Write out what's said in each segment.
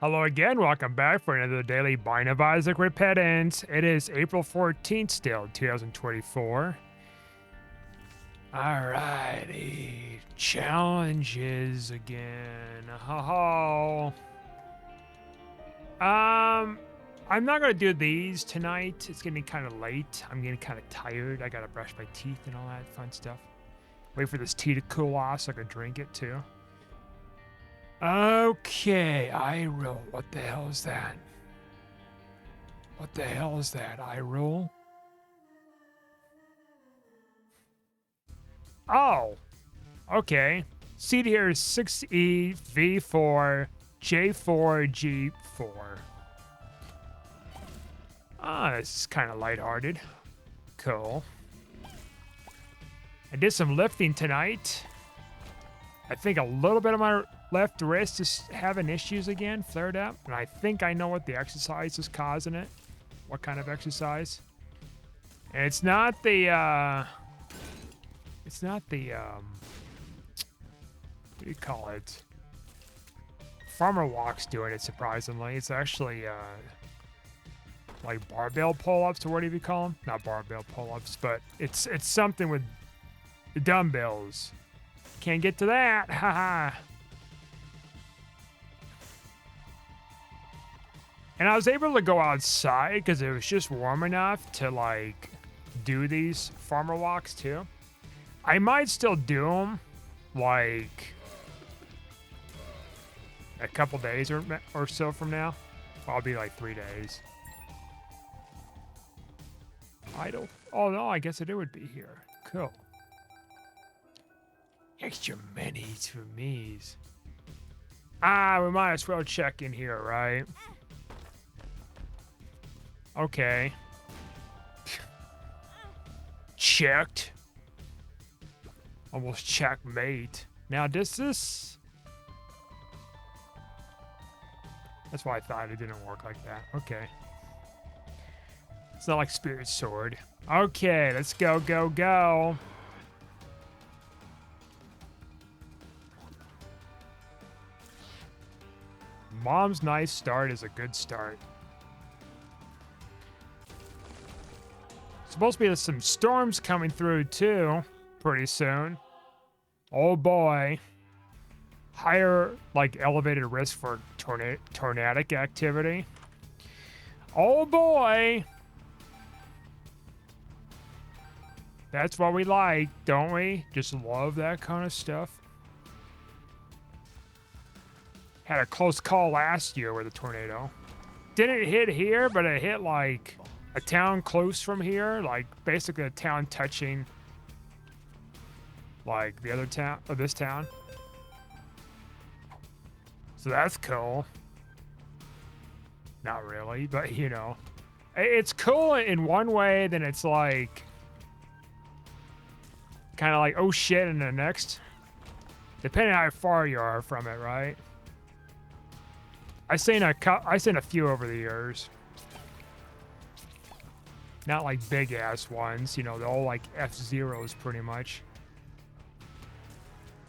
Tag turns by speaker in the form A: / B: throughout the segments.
A: Hello again, welcome back for another daily Bine of Isaac Repentance. It is April 14th still, 2024. Alrighty, challenges again. Ho I'm not gonna do these tonight. It's getting kind of late. I'm getting kind of tired. I gotta brush my teeth and all that fun stuff. Wait for this tea to cool off so I can drink it too. Okay, Hyrule. What the hell is that? What the hell is that, Hyrule? Oh, okay. Seed here is 6E V4 J4 G4. Ah, this is kind of lighthearted. Cool. I did some lifting tonight. I think a little bit of my left wrist is having issues again, flared up, and I think I know what the exercise is causing it. What kind of exercise? And it's not the what do you call it? Farmer Walk's doing it, surprisingly. It's actually like barbell pull-ups, or what do you call them? Not barbell pull-ups, but it's something with the dumbbells. Can't get to that, haha. And I was able to go outside because it was just warm enough to like do these farmer walks too. I might still do them like a couple days or so from now. I'll be like 3 days. Idle. Oh no, I guess it would be here. Cool. Extra minis for me's. Ah, we might as well check in here, right? Okay. Checked. Almost checkmate. Now, does this... That's why I thought it didn't work like that. Okay. It's not like Spirit Sword. Okay, let's go, go, go. Mom's nice start is a good start. Supposed to be some storms coming through too, pretty soon. Oh boy. Higher, like, elevated risk for tornadic activity. Oh boy. That's what we like, don't we? Just love that kind of stuff. Had a close call last year with a tornado. Didn't hit here, but it hit like a town close from here, like basically a town touching like the other town, or this town. So that's cool. Not really, but you know, it's cool in one way. Then it's like kind of like, oh shit, in the next, depending on how far you are from it, right? I've seen a few over the years. Not like big ass ones, you know, they're all like F-Zeros pretty much.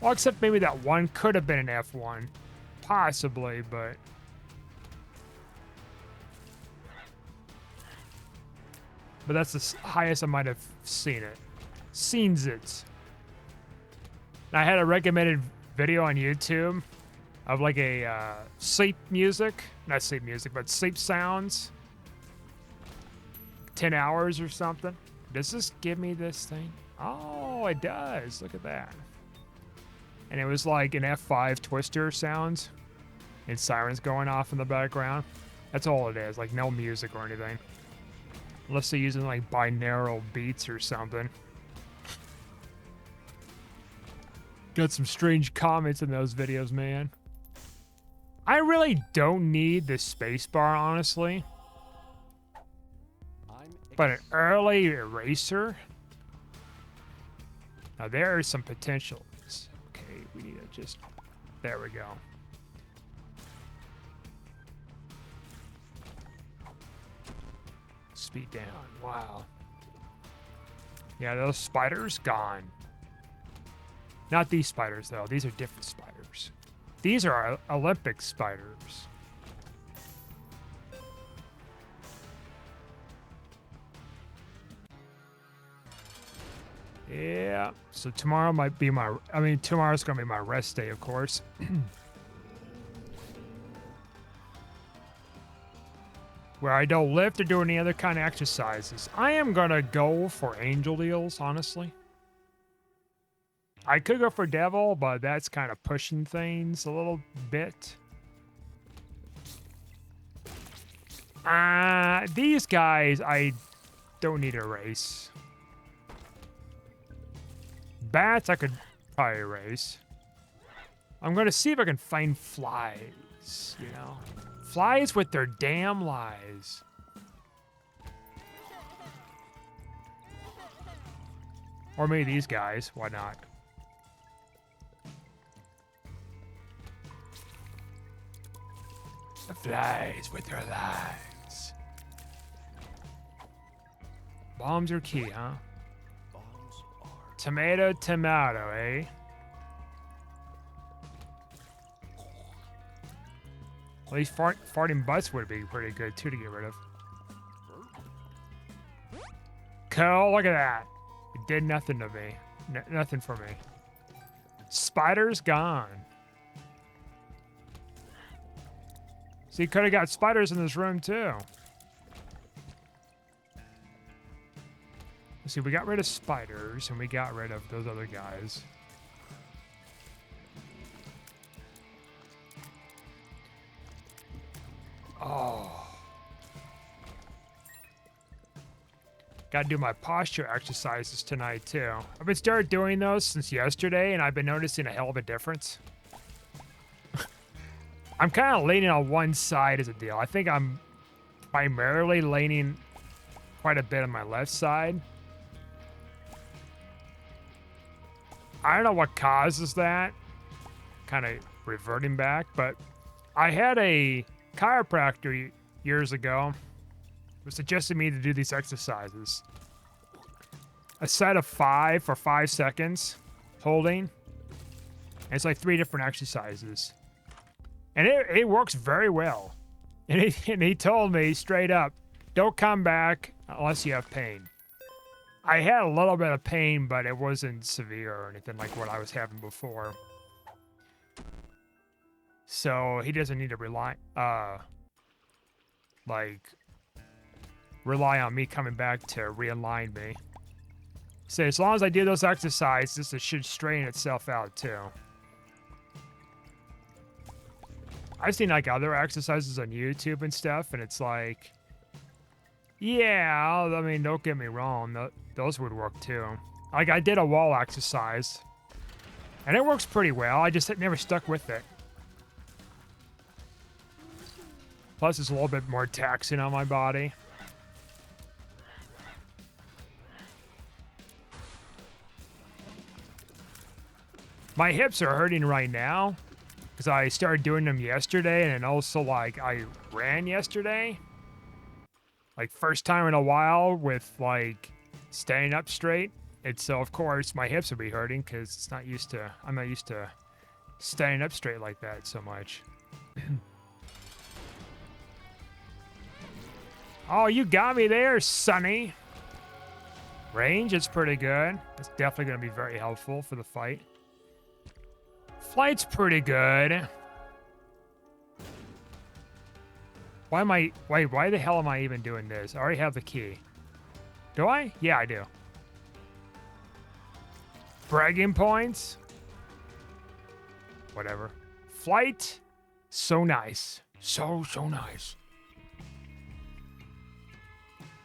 A: Well, except maybe that one could have been an F1. Possibly, but... But that's the highest I might have seen it. Seen it. I had a recommended video on YouTube of like a sleep music. Not sleep music, but sleep sounds. 10 hours or something. Does this give me this thing? Oh, it does. Look at that. And it was like an F5 twister sounds and sirens going off in the background. That's all it is. Like no music or anything. Unless they're using like binaural beats or something. Got some strange comments in those videos, man. I really don't need the spacebar, honestly. But an early eraser? Now there is some potential. Okay, we need to just... There we go. Speed down. Wow. Yeah, those spiders, gone. Not these spiders, though. These are different spiders. These are Olympic spiders. Yeah. So tomorrow might be my, tomorrow's gonna be my rest day, of course. Where I don't lift or do any other kind of exercises. I am gonna go for angel deals, honestly. I could go for devil, but that's kind of pushing things a little bit. These guys, I don't need a race. Bats, I could probably erase. I'm gonna see if I can find flies, you know? Flies with their damn lies. Or maybe these guys, why not? The flies with their lies. Bombs are key, huh? Tomato, tomato, eh? Well, these farting butts would be pretty good, too, to get rid of. Cool, look at that. It did nothing to me. Nothing for me. Spider's gone. So you could have got spiders in this room, too. Let's see, we got rid of spiders, and we got rid of those other guys. Oh. Gotta do my posture exercises tonight, too. I've been started doing those since yesterday, and I've been noticing a hell of a difference. I'm kind of leaning on one side as a deal. I think I'm primarily leaning quite a bit on my left side. I don't know what causes that. Kind of reverting back, but I had a chiropractor years ago who suggested me to do these exercises. A set of 5 for 5 seconds, holding. And it's like 3 different exercises. And it works very well. And he told me straight up, don't come back unless you have pain. I had a little bit of pain, but it wasn't severe or anything like what I was having before. So he doesn't need to rely on me coming back to realign me. So as long as I do those exercises, it should straighten itself out too. I've seen like other exercises on YouTube and stuff, and it's like, yeah, I mean, don't get me wrong, those would work too. Like I did a wall exercise, and it works pretty well. I just never stuck with it. Plus, it's a little bit more taxing on my body. My hips are hurting right now because I started doing them yesterday, and also like I ran yesterday. Like first time in a while with like staying up straight. And so of course my hips will be hurting because I'm not used to staying up straight like that so much. Oh, you got me there, Sonny. Range is pretty good. It's definitely going to be very helpful for the fight. Flight's pretty good. Why the hell am I even doing this? I already have the key. Do I? Yeah, I do. Bragging points? Whatever. Flight? So nice. So nice.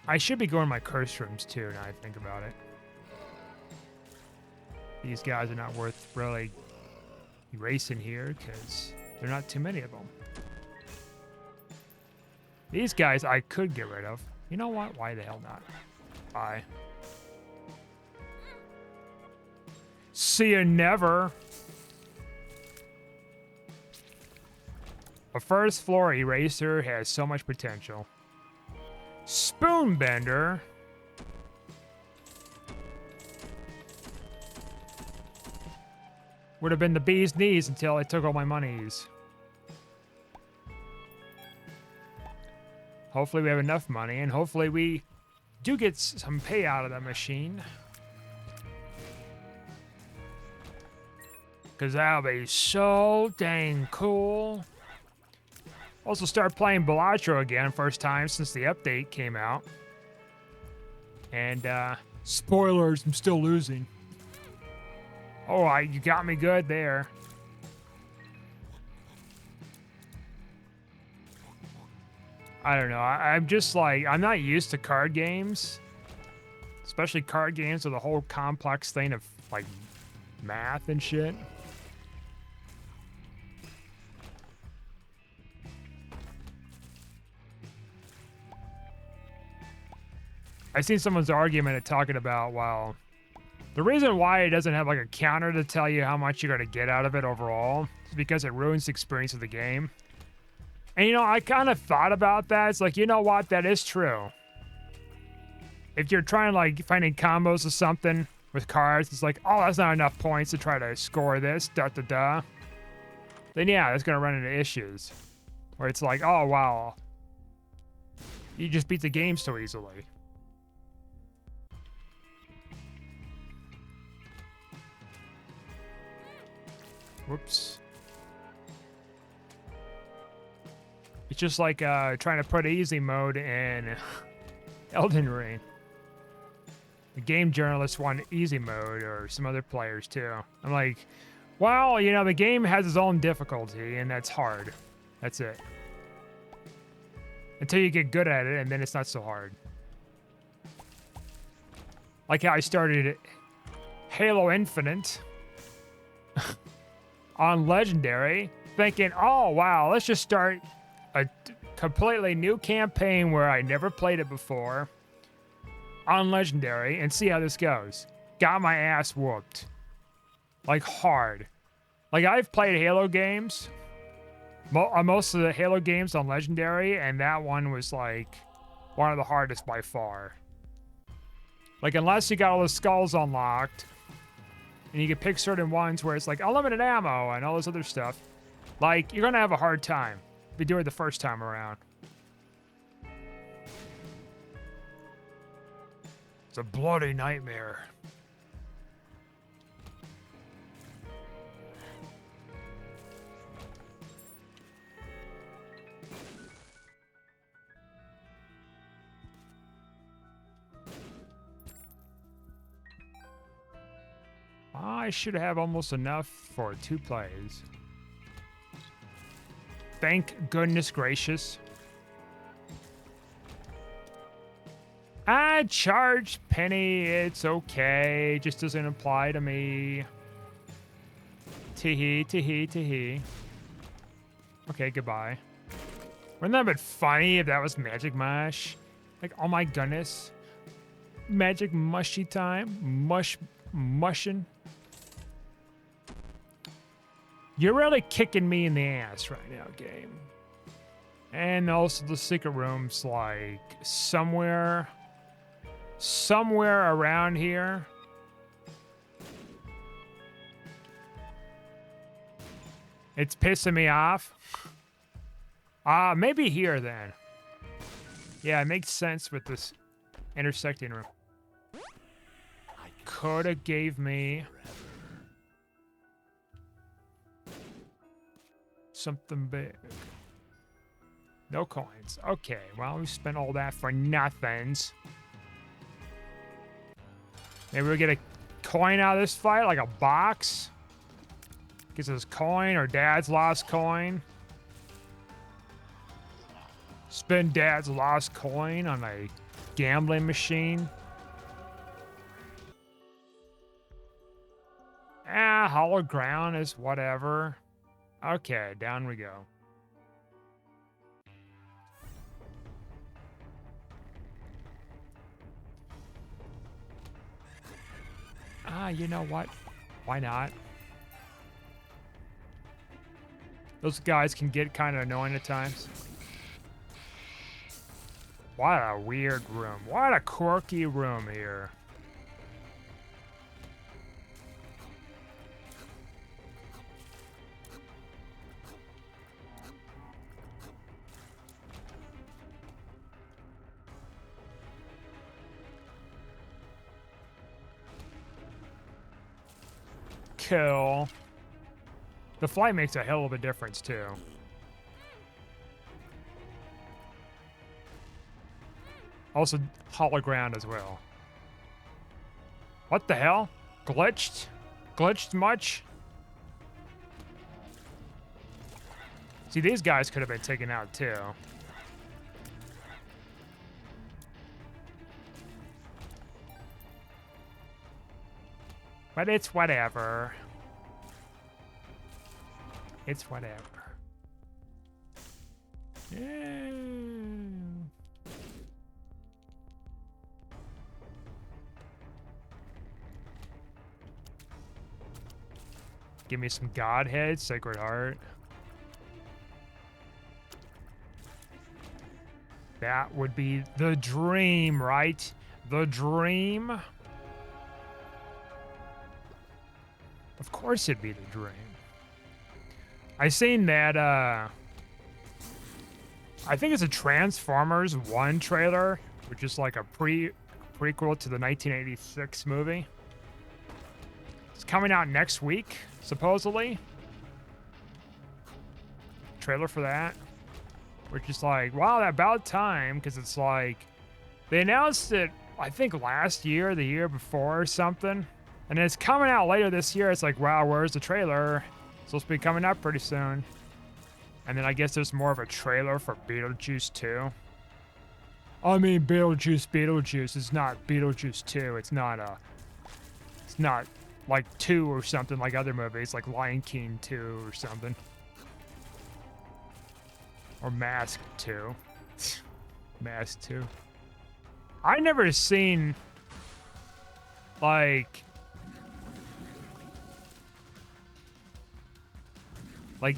A: I should be going to my curse rooms too, now I think about it. These guys are not worth really erasing here, because there are not too many of them. These guys I could get rid of. You know what? Why the hell not? Bye. See you never. A first floor eraser has so much potential. Spoonbender. Would have been the bee's knees until I took all my monies. Hopefully we have enough money, and hopefully we do get some pay out of the machine. Because that'll be so dang cool. Also start playing Balatro again, first time since the update came out. And, spoilers, I'm still losing. Oh, you got me good there. I don't know. I'm just like, I'm not used to card games. Especially card games with a whole complex thing of, like, math and shit. I seen someone's argument talking about, well, the reason why it doesn't have like a counter to tell you how much you're going to get out of it overall is because it ruins the experience of the game. And you know, I kind of thought about that. It's like, you know what? That is true. If you're trying like finding combos of something with cards, it's like, oh, that's not enough points to try to score this, da-da-da. Then yeah, that's going to run into issues. Where it's like, oh, wow. You just beat the game so easily. Whoops. It's just like trying to put easy mode in Elden Ring. The game journalists want easy mode, or some other players too. I'm like, well, you know, the game has its own difficulty, and that's hard. That's it. Until you get good at it, and then it's not so hard. Like how I started Halo Infinite on Legendary, thinking, oh, wow, let's just start a completely new campaign where I never played it before on Legendary and see how this goes. Got my ass whooped. Like, hard. Like, I've played Halo games, most of the Halo games on Legendary, and that one was, like, one of the hardest by far. Like, unless you got all the skulls unlocked, and you can pick certain ones where it's like unlimited ammo and all this other stuff, like, you're gonna have a hard time if you do it the first time around. It's a bloody nightmare. I should have almost enough for 2 plays. Thank goodness gracious. I charged Penny, it's okay. Just doesn't apply to me. Tee-hee, tee-hee, tee-hee. Okay, goodbye. Wouldn't that have been funny if that was Magic Mush? Like, oh my goodness. Magic Mushy time. Mushin'. You're really kicking me in the ass right now, game. And also the secret room's like somewhere around here. It's pissing me off. Maybe here then. Yeah, it makes sense with this intersecting room. Coulda gave me something big. No coins. Okay, well, we spent all that for nothings. Maybe we'll get a coin out of this fight, like a box. Gets us coin, or Dad's lost coin. Spend Dad's lost coin on a gambling machine. Hollow ground is whatever. Okay, down we go. You know what? Why not? Those guys can get kind of annoying at times. What a weird room. What a quirky room here. Cool. The flight makes a hell of a difference too. Also, hollow ground as well. What the hell? Glitched? Glitched much? See, these guys could have been taken out too. But it's whatever. It's whatever. Yeah. Give me some Godhead, Sacred Heart. That would be the dream, right? The dream? Of course it'd be the dream. I seen that, I think it's a Transformers 1 trailer, which is like a prequel to the 1986 movie. It's coming out next week, supposedly. Trailer for that. Which is like, wow, about time, because it's like, they announced it, I think last year, the year before or something. And it's coming out later this year. It's like, wow, where's the trailer? It's supposed to be coming up pretty soon. And then I guess there's more of a trailer for Beetlejuice 2. I mean, Beetlejuice. It's not Beetlejuice 2. It's not like 2 or something like other movies, like Lion King 2 or something. Or Mask 2. Mask 2. I never seen, like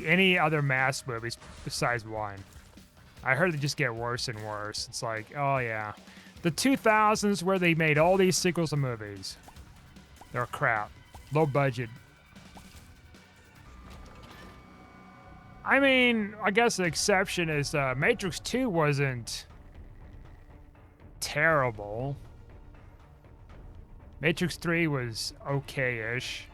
A: any other Mask movies besides one. I heard they just get worse and worse. It's like, oh yeah. The 2000s where they made all these sequels of movies. They're crap. Low budget. I mean, I guess the exception is Matrix 2 wasn't terrible. Matrix 3 was okay-ish.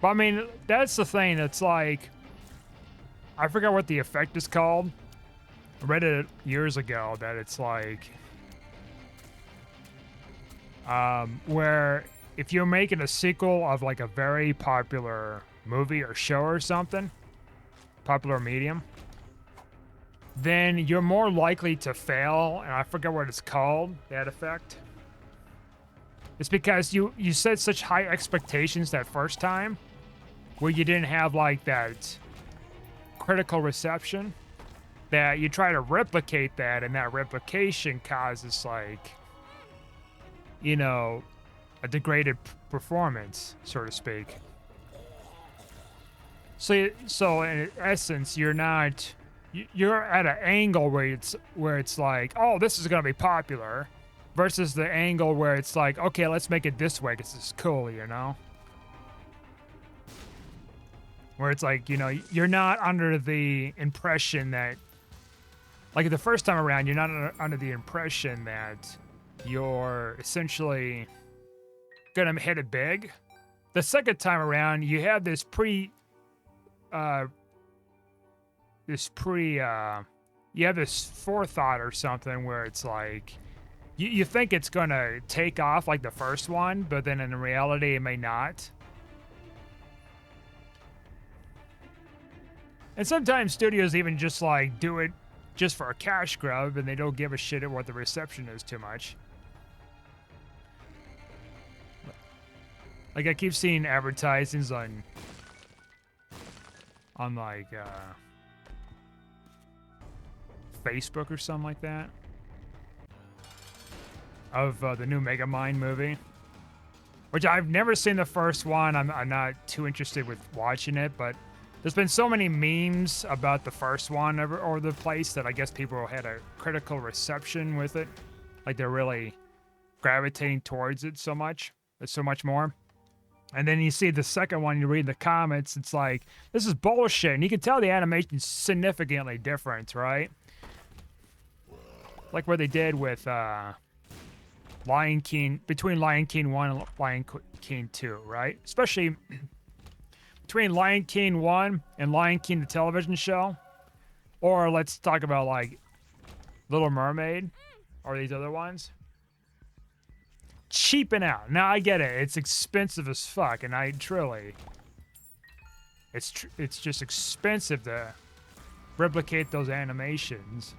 A: But I mean, that's the thing. It's like, I forgot what the effect is called. I read it years ago that it's like, where if you're making a sequel of like a very popular movie or show or something, popular medium, then you're more likely to fail, and I forget what it's called, that effect. It's because you set such high expectations that first time, where you didn't have like that critical reception, that you try to replicate that, and that replication causes like, you know, a degraded performance, so to speak. So in essence, you're at an angle where it's like, oh, this is gonna be popular, versus the angle where it's like, okay, let's make it this way because it's cool, you know. Where it's like, you know, you're not under the impression that, like the first time around, you're not under the impression that you're essentially gonna hit it big. The second time around, you have this you have this forethought or something where it's like, you think it's gonna take off like the first one, but then in reality it may not. And sometimes studios even just like do it just for a cash grab, and they don't give a shit at what the reception is too much. Like I keep seeing advertisements on like Facebook or something like that of the new Megamind movie, which I've never seen the first one. I'm not too interested with watching it, but there's been so many memes about the first one over the place that I guess people had a critical reception with it. Like they're really gravitating towards it so much. There's so much more. And then you see the second one, you read the comments, it's like, this is bullshit. And you can tell the animation's significantly different, right? Like what they did with Lion King, between Lion King 1 and Lion King 2, right? Especially between Lion King 1 and Lion King the television show, or let's talk about like Little Mermaid or these other ones. Cheaping out. Now I get it. It's expensive as fuck, and I truly, it's just expensive to replicate those animations.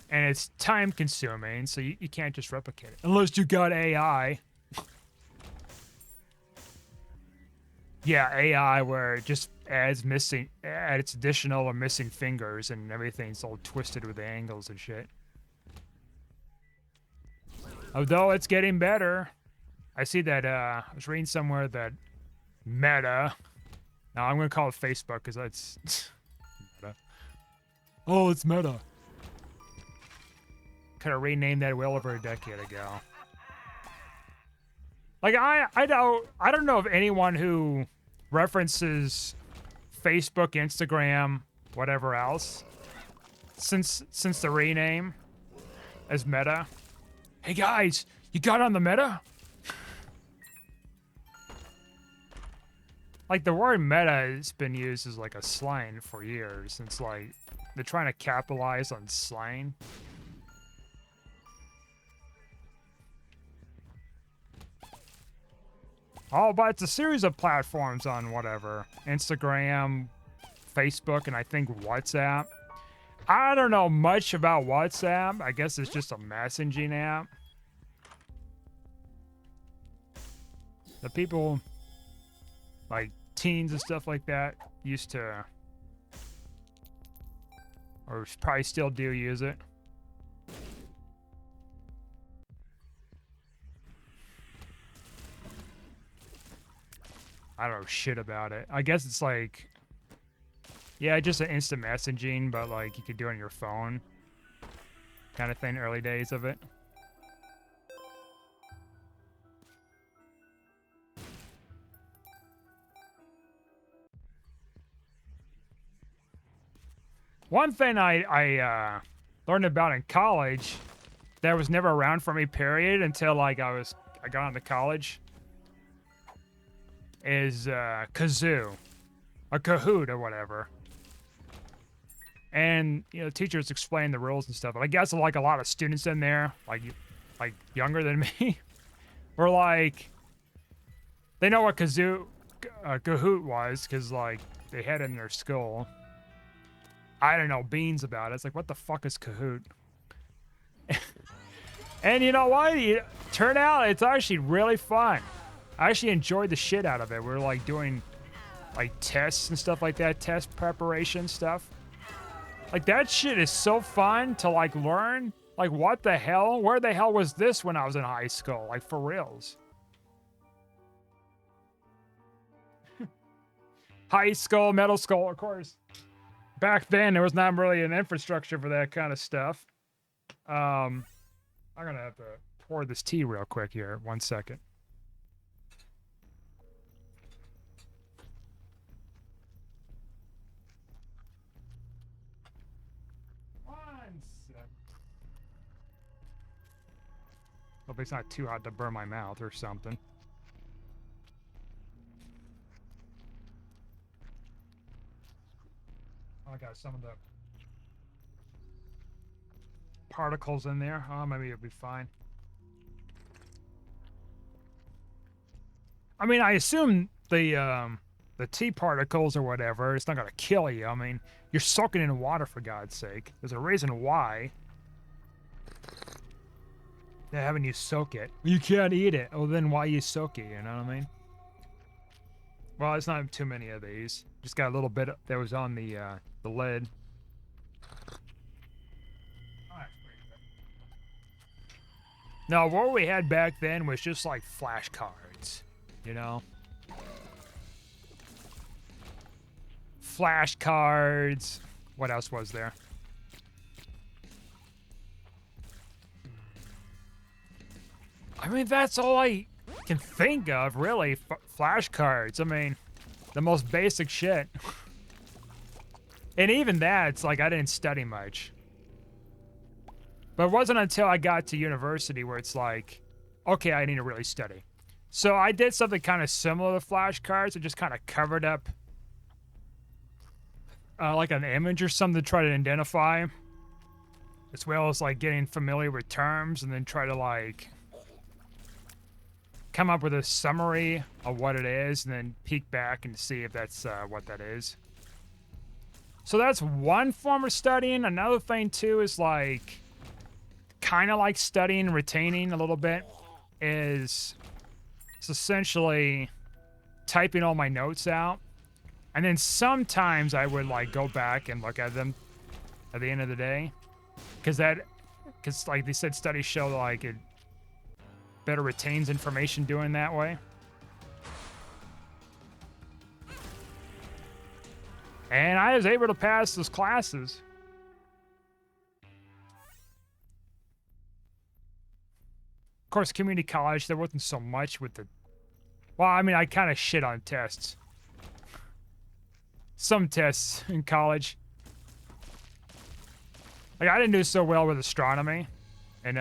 A: And it's time consuming, so you can't just replicate it. Unless you got AI. Yeah, AI where it just adds additional or missing fingers and everything's all twisted with the angles and shit. Although it's getting better. I see that, I was reading somewhere that Meta, now I'm gonna call it Facebook because that's Meta. Oh, it's Meta. Could have renamed that well over a decade ago. Like I don't know of anyone who references Facebook, Instagram, whatever else since the rename as Meta. Hey guys, you got on the Meta? Like the word meta has been used as like a slang for years. It's like they're trying to capitalize on slang. Oh, but it's a series of platforms on whatever. Instagram, Facebook, and I think WhatsApp. I don't know much about WhatsApp. I guess it's just a messaging app. The people, like teens and stuff like that, used to, or probably still do use it. I don't know shit about it. I guess it's like, yeah, just an instant messaging, but like you could do it on your phone kind of thing, early days of it. One thing I learned about in college that was never around for me, period, until like I got into college, is kazoo, a Kahoot or whatever. And you know, teachers explain the rules and stuff. But I guess like a lot of students in there, like younger than me, were like, they know what Kahoot was because like they had it in their school. I don't know beans about it. It's like, what the fuck is Kahoot? And you know what? Turn out it's actually really fun. I actually enjoyed the shit out of it. We were like doing like tests and stuff like that, test preparation stuff. Like that shit is so fun to like learn. Like what the hell? Where the hell was this when I was in high school? Like for reals. High school, middle school, of course. Back then there was not really an infrastructure for that kind of stuff. I'm gonna have to pour this tea real quick here. 1 second. Hope it's not too hot to burn my mouth or something. I got some of the particles in there. Oh, maybe it'll be fine. I mean, I assume the tea particles or whatever, it's not gonna kill you. I mean, you're soaking in water for God's sake. There's a reason why. They're having you soak it. You can't eat it. Oh, then why you soak it? You know what I mean? Well, it's not too many of these. Just got a little bit that was on the lid. No, what we had back then was just like flashcards, you know? Flashcards. What else was there? I mean, that's all I can think of, really. Flashcards. I mean, the most basic shit. And even that, it's like I didn't study much. But it wasn't until I got to university where it's like, okay, I need to really study. So I did something kind of similar to flashcards. I just kind of covered up like an image or something to try to identify, as well as like getting familiar with terms, and then try to like come up with a summary of what it is, and then peek back and see if that's what that is. So that's one form of studying. Another thing too is like kind of like studying, retaining a little bit, is it's essentially typing all my notes out, and then sometimes I would like go back and look at them at the end of the day, because like they said, studies show like it better retains information doing that way. And I was able to pass those classes. Of course, community college, there wasn't so much with the... Well, I mean, I kind of shit on tests. Some tests in college. Like, I didn't do so well with astronomy in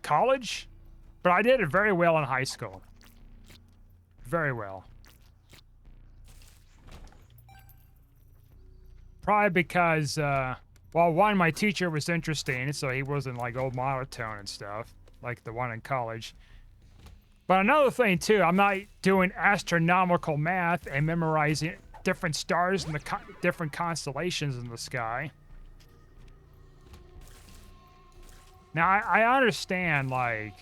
A: college, but I did it very well in high school. Very well. Probably because, well, one, my teacher was interesting, so he wasn't like old monotone and stuff, like the one in college. But another thing, too, I'm not doing astronomical math and memorizing different stars and the different constellations in the sky. Now, I understand, like,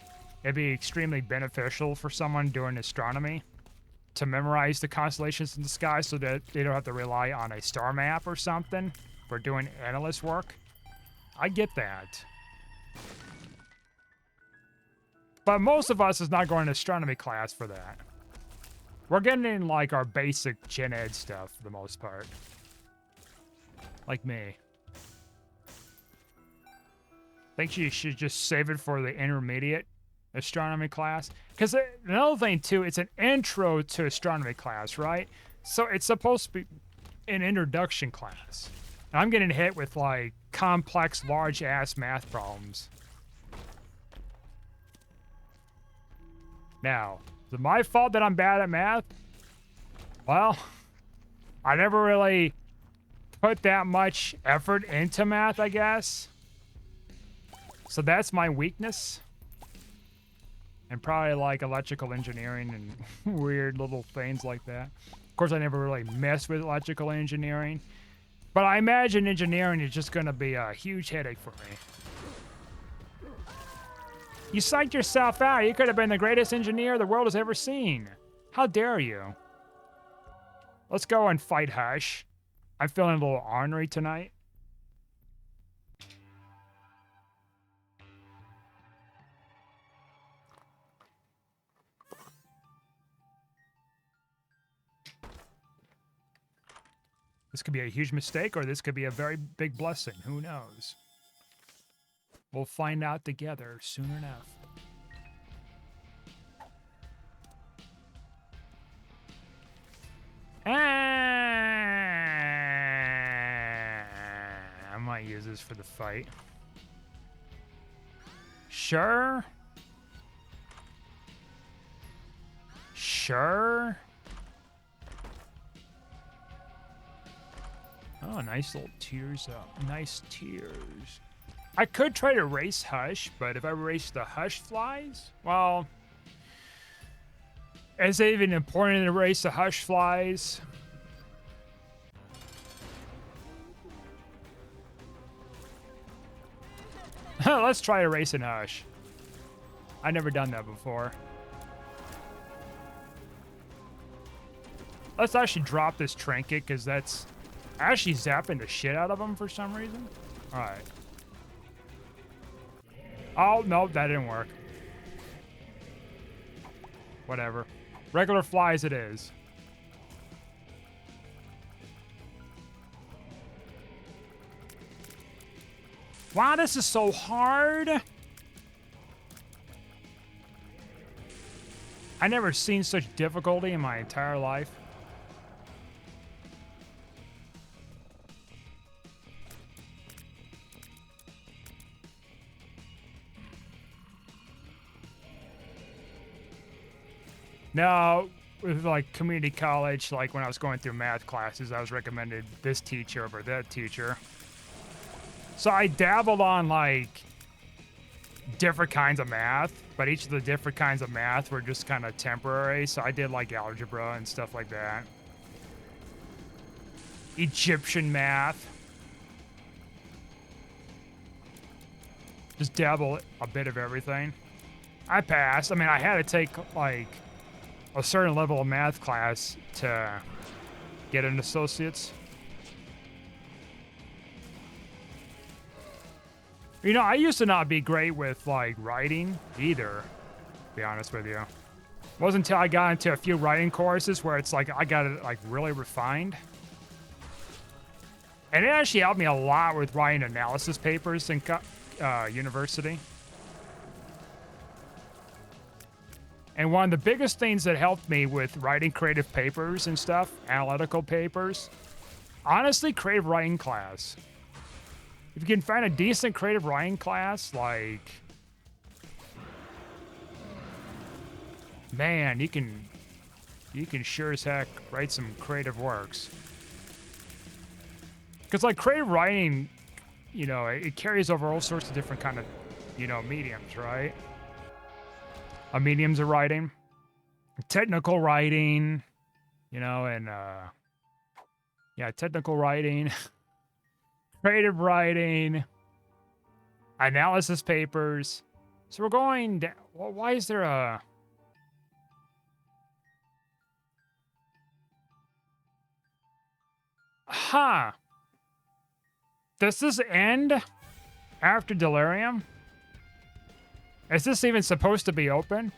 A: it'd be extremely beneficial for someone doing astronomy to memorize the constellations in the sky so that they don't have to rely on a star map or something for doing analyst work. I get that. But most of us is not going to astronomy class for that. We're getting in, like, our basic gen ed stuff for the most part. Like me. Think you should just save it for the intermediate astronomy class. Because another thing, too, it's an intro to astronomy class, right? So it's supposed to be an introduction class. And I'm getting hit with, like, complex, large-ass math problems. Now, is it my fault that I'm bad at math? Well, I never really put that much effort into math, I guess. So that's my weakness. And probably like electrical engineering and weird little things like that. Of course, I never really messed with electrical engineering. But I imagine engineering is just going to be a huge headache for me. You psyched yourself out. You could have been the greatest engineer the world has ever seen. How dare you? Let's go and fight Hush. I'm feeling a little ornery tonight. This could be a huge mistake, or this could be a very big blessing. Who knows? We'll find out together soon enough. I might use this for the fight. Sure. Sure. Oh, nice little tears up. Nice tears. I could try to erase Hush, but if I erase the Hush flies, well, is it even important to erase the Hush flies? Let's try erasing Hush. I've never done that before. Let's actually drop this trinket, because that's actually zapping the shit out of them for some reason. Alright. Oh, no, that didn't work. Whatever. Regular flies it is. Wow, this is so hard. I never seen such difficulty in my entire life. No, with like community college, like when I was going through math classes, I was recommended this teacher over that teacher. So I dabbled on like different kinds of math, but each of the different kinds of math were just kind of temporary. So I did like algebra and stuff like that. Egyptian math. Just dabble a bit of everything. I passed. I mean, I had to take like a certain level of math class to get an associate's. You know, I used to not be great with like writing either, to be honest with you. It wasn't until I got into a few writing courses where it's like I got it like really refined. And it actually helped me a lot with writing analysis papers in university. And one of the biggest things that helped me with writing creative papers and stuff, analytical papers, honestly, creative writing class. If you can find a decent creative writing class, like, man, you can sure as heck write some creative works. Because like creative writing, you know, it carries over all sorts of different kind of, you know, mediums, right? Mediums of writing, technical writing, you know, and yeah, technical writing, creative writing, analysis papers. So we're going down. Well, why is there a... Huh. Does this end after Delirium? Is this even supposed to be open?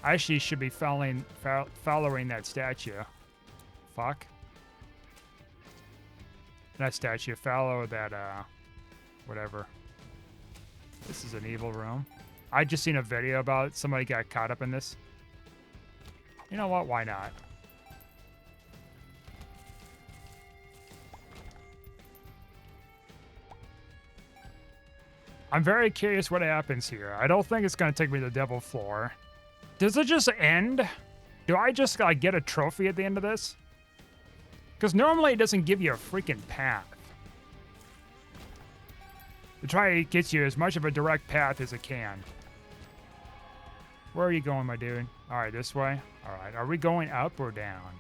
A: I actually should be following that statue. Fuck. That statue. Follow that, whatever. This is an evil room. I just seen a video about it. Somebody got caught up in this. You know what? Why not? I'm very curious what happens here. I don't think it's going to take me to the devil floor. Does it just end? Do I just like get a trophy at the end of this? Because normally it doesn't give you a freaking path. To try to get you as much of a direct path as it can. Where are you going, my dude? All right, this way. All right, are we going up or down?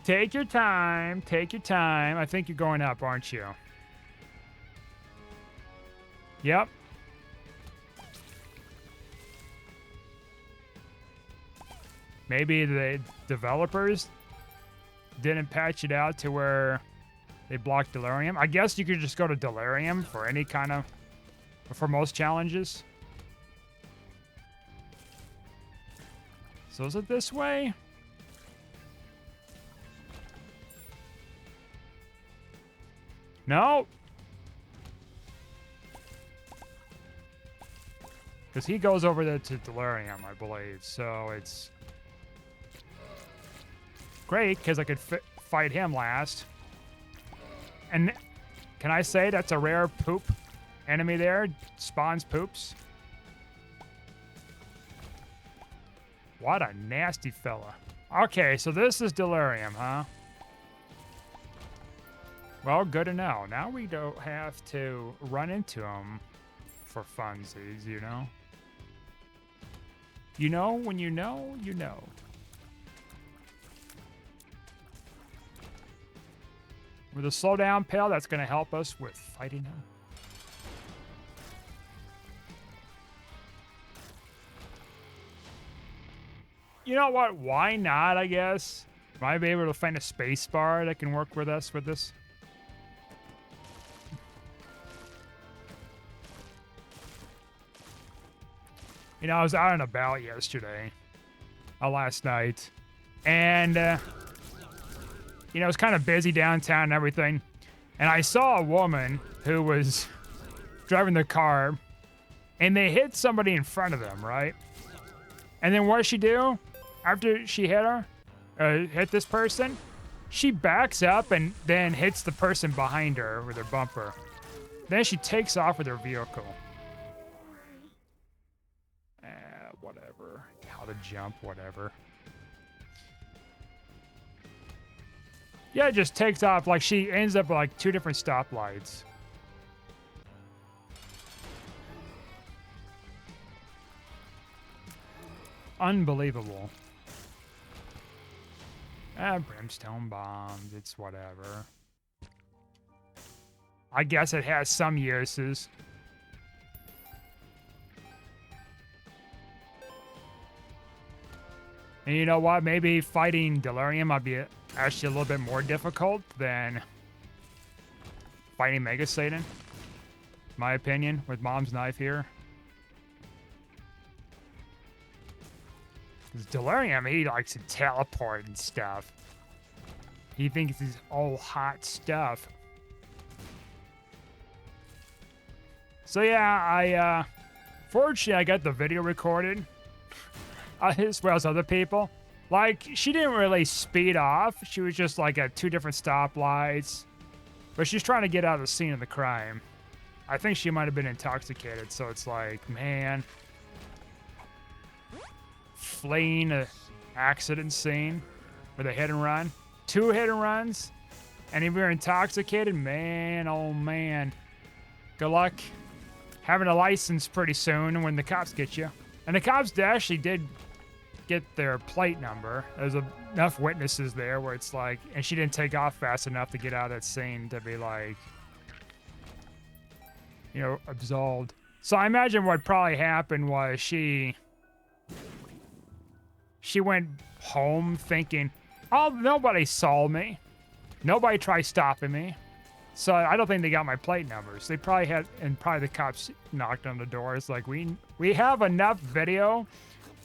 A: Take your time. Take your time. I think you're going up, aren't you? Yep. Maybe the developers didn't patch it out to where they blocked Delirium. I guess you could just go to Delirium for any kind of... for most challenges. So is it this way? No. Because he goes over there to Delirium, I believe. So it's great because I could fight him last. And can I say that's a rare poop enemy there? Spawns poops. What a nasty fella. Okay, so this is Delirium, huh? Well, good to know. Now we don't have to run into him for funsies, you know? You know, when you know, you know. With a slowdown pill, that's going to help us with fighting him. You know what? Why not, I guess? Might be able to find a space bar that can work with us with this. You know, I was out and about yesterday, last night, and, you know, it was kind of busy downtown and everything, and I saw a woman who was driving the car, and they hit somebody in front of them, right? And then what does she do? After she hit her, hit this person, she backs up and then hits the person behind her with her bumper. Then she takes off with her vehicle. Whatever. Oh, the jump, whatever. Yeah, it just takes off. Like, she ends up like 2 different stoplights. Unbelievable. Brimstone bombs. It's whatever. I guess it has some uses. And you know what? Maybe fighting Delirium might be actually a little bit more difficult than fighting Mega Satan. My opinion, with Mom's knife here. Because Delirium, he likes to teleport and stuff. He thinks he's all hot stuff. So yeah, fortunately I got the video recorded. As well as other people. Like, she didn't really speed off. She was just like at 2 different stoplights. But she's trying to get out of the scene of the crime. I think she might have been intoxicated, so it's like, man. Fleeing an accident scene with a hit and run. 2 hit and runs. And if you're intoxicated, man, oh man. Good luck having a license pretty soon when the cops get you. And the cops actually did get their plate number. There's enough witnesses there where it's like, and she didn't take off fast enough to get out of that scene to be like, you know, absolved. So I imagine what probably happened was she went home thinking, oh, nobody saw me. Nobody tried stopping me. So I don't think they got my plate numbers. They probably had, and probably the cops knocked on the door. It's like, we have enough video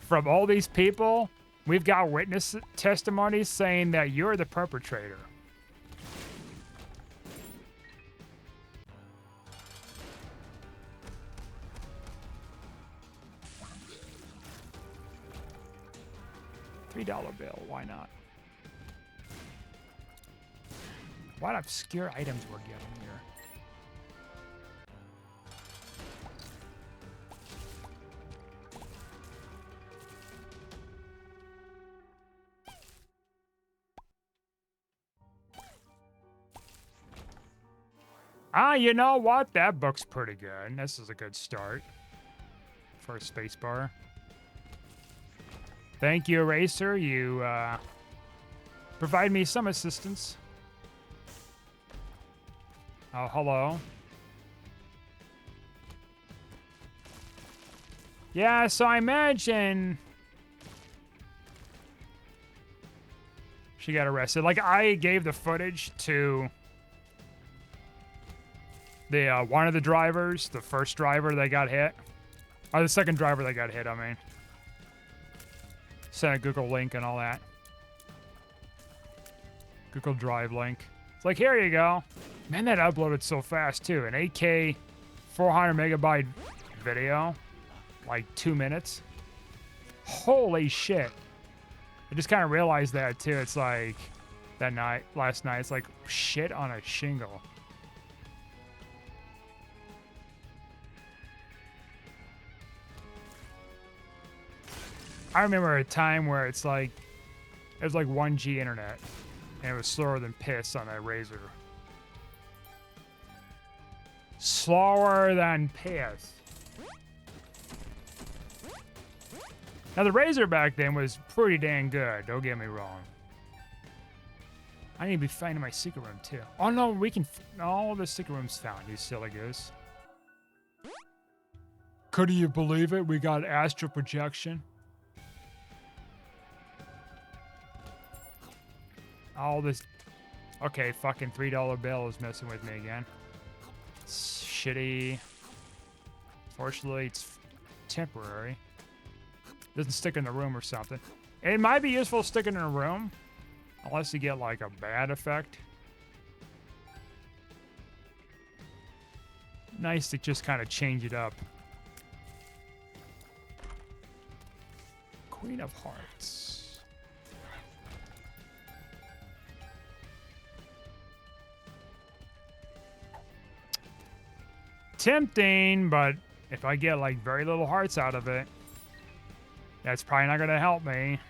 A: from all these people. We've got witness testimonies saying that you're the perpetrator. $3 bill, why not? What obscure items we're getting here. You know what? That book's pretty good. This is a good start for a spacebar. Thank you, Eraser. You provide me some assistance. Oh, hello. Yeah, so I imagine she got arrested. Like, I gave the footage to the one of the drivers, the first driver that got hit. Or the second driver that got hit, I mean. Sent a Google link and all that. Google Drive link. It's like, here you go. Man, that uploaded so fast, too. An 8K, 400 megabyte video. Like 2 minutes. Holy shit. I just kind of realized that, too. It's like, last night, it's like shit on a shingle. I remember a time where it's like, it was like 1G internet, and it was slower than piss on a Razor. Slower than piss. Now the Razor back then was pretty dang good, don't get me wrong. I need to be finding my secret room too. Oh no, we can, all the secret rooms found, you silly goose. Could you believe it? We got astral projection. All this, okay, fucking $3 bill is messing with me again. It's shitty. Fortunately, it's temporary. Doesn't stick in the room or something. It might be useful sticking in a room, unless you get like a bad effect. Nice to just kind of change it up. Queen of Hearts. Tempting, but if I get like very little hearts out of it, That's probably not gonna help me.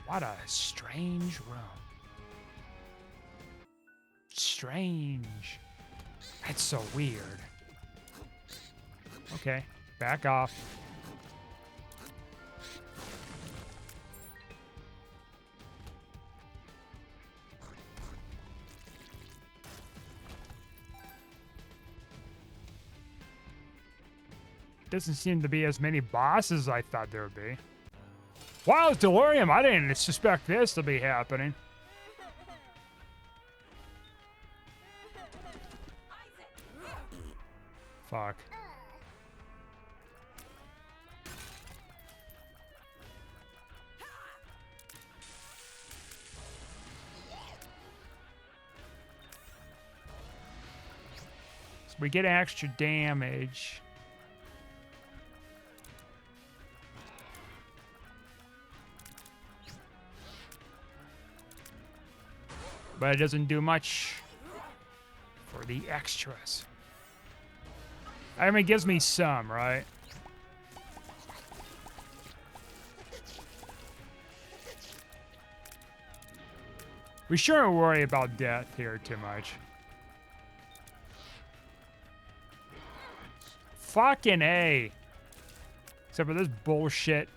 A: What a strange room. Strange. That's so weird. Okay, back off. Doesn't seem to be as many bosses as I thought there would be. Wow, it's Delirium. I didn't suspect this to be happening. Fuck. So we get extra damage. But it doesn't do much for the extras. I mean, it gives me some, right? We shouldn't worry about death here too much. Fucking A. Except for this bullshit.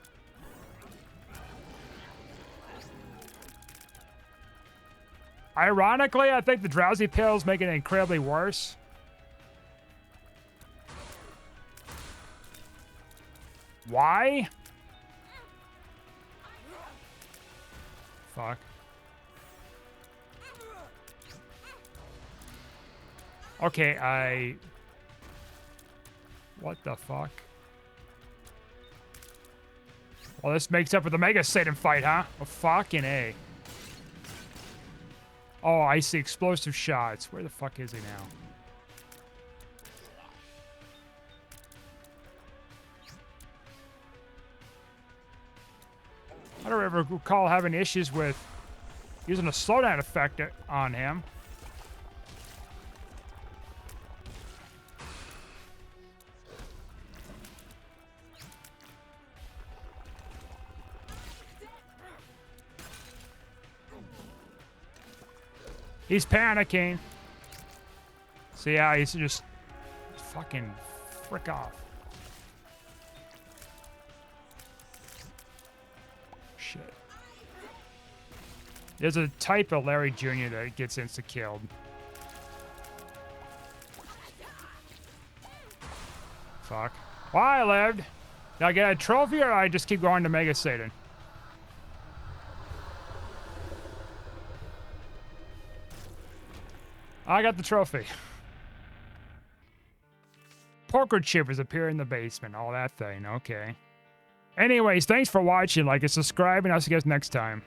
A: Ironically, I think the drowsy pills make it incredibly worse. Why? Fuck. Okay, what the fuck? Well, this makes up for the Mega Satan fight, huh? Oh, fucking A. Oh, I see explosive shots. Where the fuck is he now? I don't ever recall having issues with using a slowdown effect on him. He's panicking. See how he's just fucking frick off. Shit. There's a type of Larry Jr. that gets insta-killed. Fuck. Well, I lived. Did I get a trophy or I just keep going to Mega Satan? I got the trophy. Poker chippers appear in the basement. All that thing. Okay. Anyways, thanks for watching. Like and subscribe, and I'll see you guys next time.